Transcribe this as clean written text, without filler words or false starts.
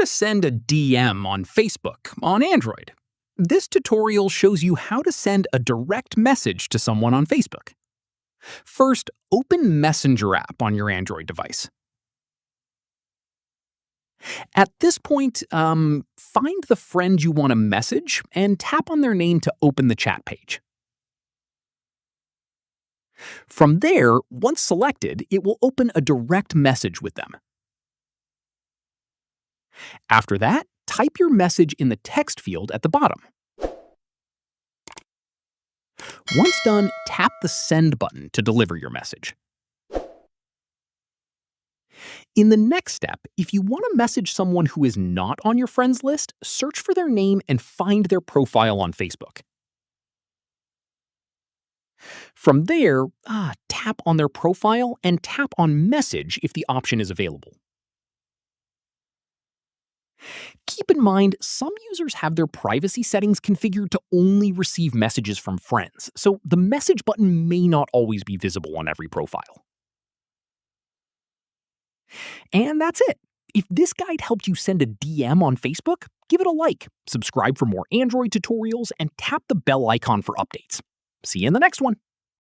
send a DM on Facebook on Android. This tutorial shows you how to send a direct message to someone on Facebook. First, open Messenger app on your Android device. At this point, find the friend you want to message and tap on their name to open the chat page. From there, once selected, it will open a direct message with them. After that, type your message in the text field at the bottom. Once done, tap the Send button to deliver your message. In the next step, if you want to message someone who is not on your friends list, search for their name and find their profile on Facebook. From there, tap on their profile and tap on Message if the option is available. Keep in mind, some users have their privacy settings configured to only receive messages from friends, so the Message button may not always be visible on every profile. And that's it. If this guide helped you send a DM on Facebook, give it a like, subscribe for more Android tutorials, and tap the bell icon for updates. See you in the next one.